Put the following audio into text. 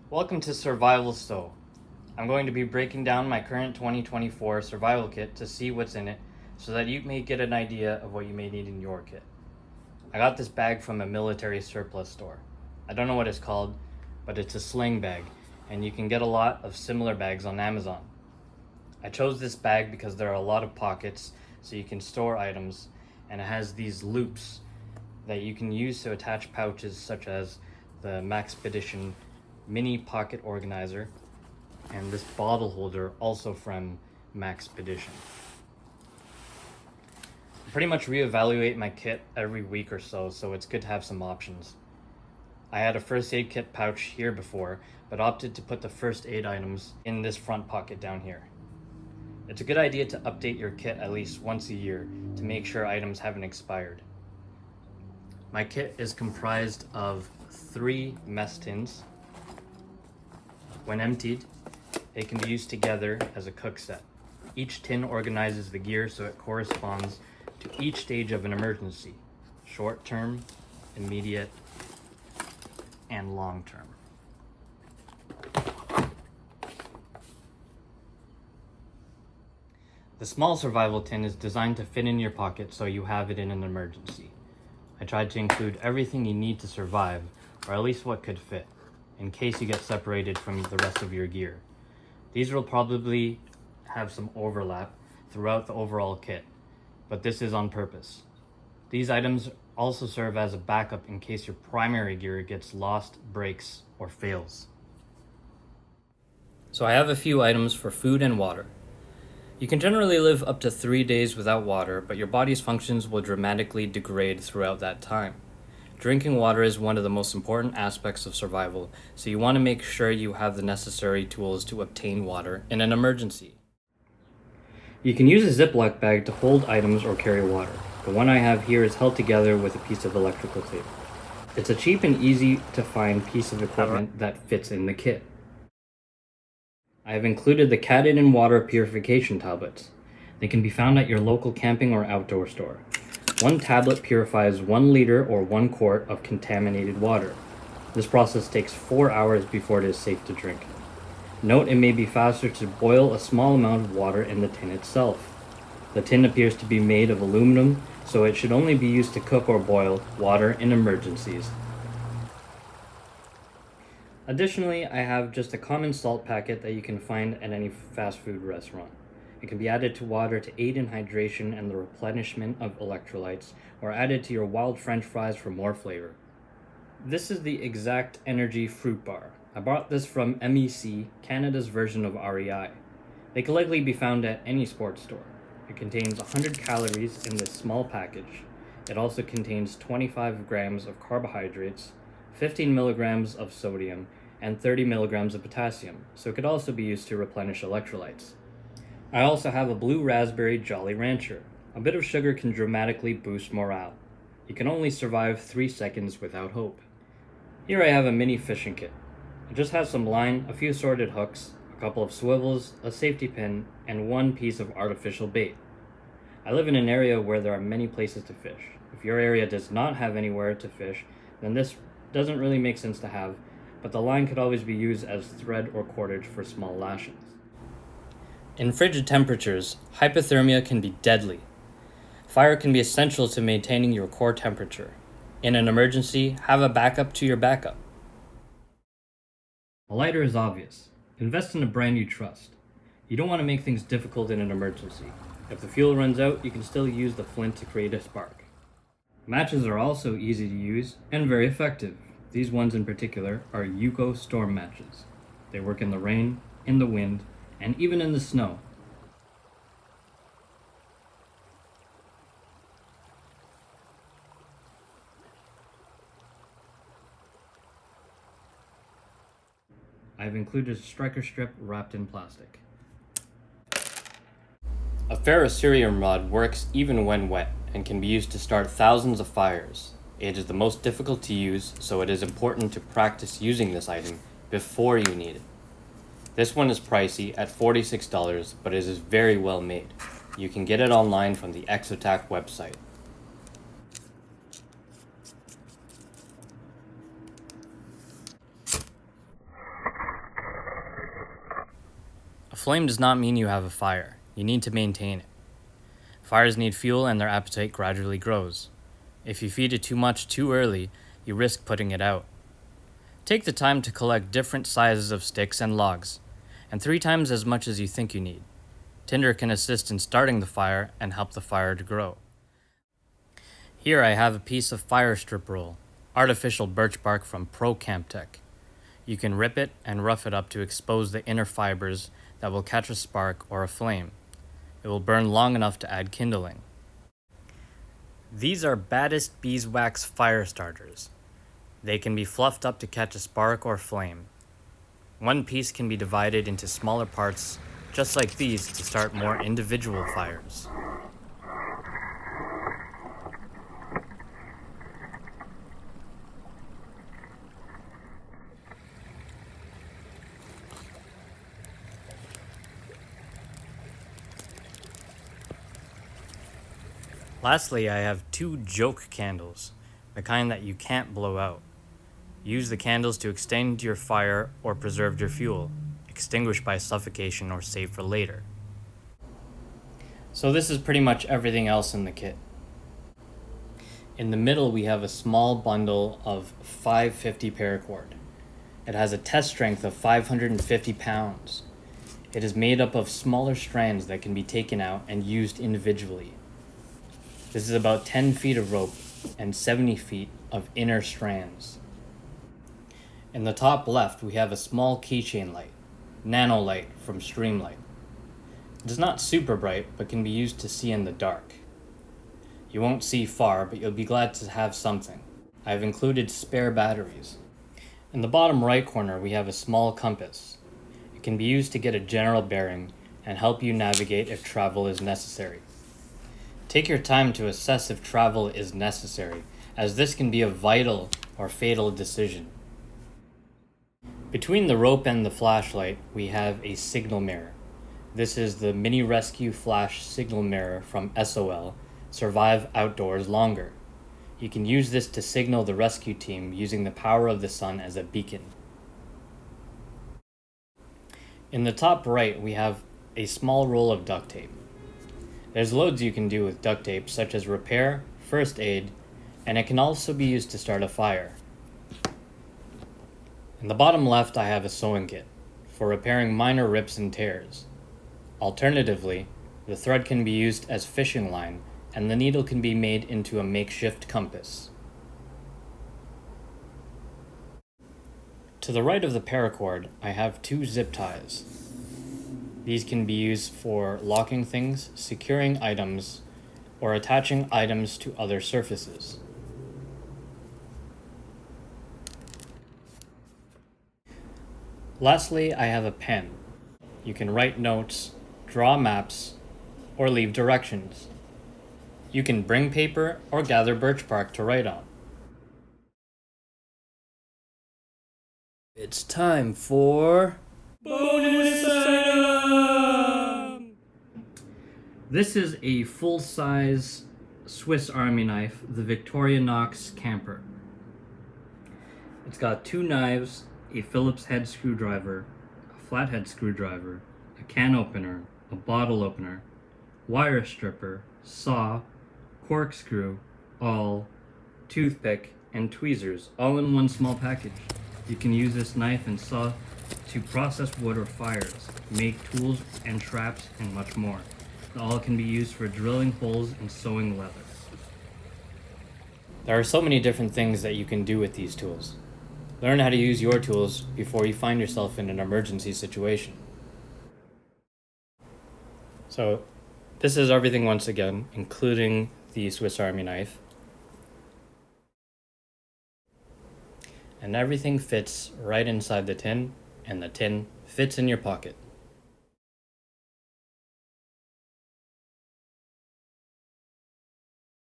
Welcome to Survival Stow. I'm going to be breaking down my current 2024 survival kit to see what's in it so that you may get an idea of what you may need in your kit. I got this bag from a military surplus store. I don't know what it's called, but it's a sling bag, and you can get a lot of similar bags on Amazon. I chose this bag because there are a lot of pockets so you can store items, and it has these loops that you can use to attach pouches such as the Maxpedition mini pocket organizer and this bottle holder also from Maxpedition. I pretty much reevaluate my kit every week or so it's good to have some options. I had a first aid kit pouch here before, but opted to put the first aid items in this front pocket down here. It's a good idea to update your kit at least once a year to make sure items haven't expired. My kit is comprised of 3 mess tins. When emptied, they can be used together as a cook set. Each tin organizes the gear so it corresponds to each stage of an emergency: short term, immediate, and long term. The small survival tin is designed to fit in your pocket so you have it in an emergency. I tried to include everything you need to survive, or at least what could fit, in case you get separated from the rest of your gear. These will probably have some overlap throughout the overall kit, but this is on purpose. These items also serve as a backup in case your primary gear gets lost, breaks, or fails. So I have a few items for food and water. You can generally live up to 3 days without water, but your body's functions will dramatically degrade throughout that time. Drinking water is one of the most important aspects of survival, so you want to make sure you have the necessary tools to obtain water in an emergency. You can use a Ziploc bag to hold items or carry water. The one I have here is held together with a piece of electrical tape. It's a cheap and easy to find piece of equipment that fits in the kit. I have included the Katadyn water purification tablets. They can be found at your local camping or outdoor store. One tablet purifies 1 liter or 1 quart of contaminated water. This process takes 4 hours before it is safe to drink. Note, it may be faster to boil a small amount of water in the tin itself. The tin appears to be made of aluminum, so it should only be used to cook or boil water in emergencies. Additionally, I have just a common salt packet that you can find at any fast food restaurant. It can be added to water to aid in hydration and the replenishment of electrolytes, or added to your wild French fries for more flavor. This is the Exact Energy Fruit Bar. I bought this from MEC, Canada's version of REI. They can likely be found at any sports store. It contains 100 calories in this small package. It also contains 25 grams of carbohydrates, 15 milligrams of sodium, and 30 milligrams of potassium, so it could also be used to replenish electrolytes. I also have a blue raspberry Jolly Rancher. A bit of sugar can dramatically boost morale. You can only survive 3 seconds without hope. Here I have a mini fishing kit. It just has some line, a few sorted hooks, a couple of swivels, a safety pin, and 1 piece of artificial bait. I live in an area where there are many places to fish. If your area does not have anywhere to fish, then this doesn't really make sense to have, but the line could always be used as thread or cordage for small lashings. In frigid temperatures, hypothermia can be deadly. Fire can be essential to maintaining your core temperature. In an emergency, have a backup to your backup. A lighter is obvious. Invest in a brand you trust. You don't want to make things difficult in an emergency. If the fuel runs out, you can still use the flint to create a spark. Matches are also easy to use and very effective. These ones in particular are UCO storm matches. They work in the rain, in the wind, and even in the snow. I've included a striker strip wrapped in plastic. A ferrocerium rod works even when wet and can be used to start thousands of fires. It is the most difficult to use, so it is important to practice using this item before you need it. This one is pricey at $46, but it is very well made. You can get it online from the Exotac website. flame does not mean you have a fire. You need to maintain it. Fires need fuel and their appetite gradually grows. If you feed it too much too early, you risk putting it out. Take the time to collect different sizes of sticks and logs, and 3 times as much as you think you need. Tinder can assist in starting the fire and help the fire to grow. Here I have a piece of fire strip roll, artificial birch bark from Pro Camp Tech. You can rip it and rough it up to expose the inner fibers that will catch a spark or a flame. It will burn long enough to add kindling. These are Baddest Beeswax fire starters. They can be fluffed up to catch a spark or flame. One piece can be divided into smaller parts, just like these, to start more individual fires. Lastly, I have 2 joke candles, the kind that you can't blow out. Use the candles to extend your fire or preserve your fuel, extinguish by suffocation or save for later. So this is pretty much everything else in the kit. In the middle we have a small bundle of 550 paracord. It has a test strength of 550 pounds. It is made up of smaller strands that can be taken out and used individually. This is about 10 feet of rope and 70 feet of inner strands. In the top left, we have a small keychain light, Nano Light from Streamlight. It is not super bright, but can be used to see in the dark. You won't see far, but you'll be glad to have something. I have included spare batteries. In the bottom right corner, we have a small compass. It can be used to get a general bearing and help you navigate if travel is necessary. Take your time to assess if travel is necessary, as this can be a vital or fatal decision. Between the rope and the flashlight, we have a signal mirror. This is the Mini Rescue Flash Signal Mirror from SOL, Survive Outdoors Longer. You can use this to signal the rescue team using the power of the sun as a beacon. In the top right, we have a small roll of duct tape. There's loads you can do with duct tape, such as repair, first aid, and it can also be used to start a fire. In the bottom left, I have a sewing kit for repairing minor rips and tears. Alternatively, the thread can be used as fishing line, and the needle can be made into a makeshift compass. To the right of the paracord, I have 2 zip ties. These can be used for locking things, securing items, or attaching items to other surfaces. Lastly, I have a pen. You can write notes, draw maps, or leave directions. You can bring paper or gather birch bark to write on. It's time for bonus item! This is a full-size Swiss Army knife, the Victorinox Camper. It's got 2 knives, a Phillips head screwdriver, a flathead screwdriver, a can opener, a bottle opener, wire stripper, saw, corkscrew, awl, toothpick, and tweezers, all in one small package. You can use this knife and saw to process wood or fires, make tools and traps, and much more. All can be used for drilling holes and sewing leather. There are so many different things that you can do with these tools. Learn how to use your tools before you find yourself in an emergency situation. So, this is everything once again, including the Swiss Army knife. And everything fits right inside the tin, and the tin fits in your pocket.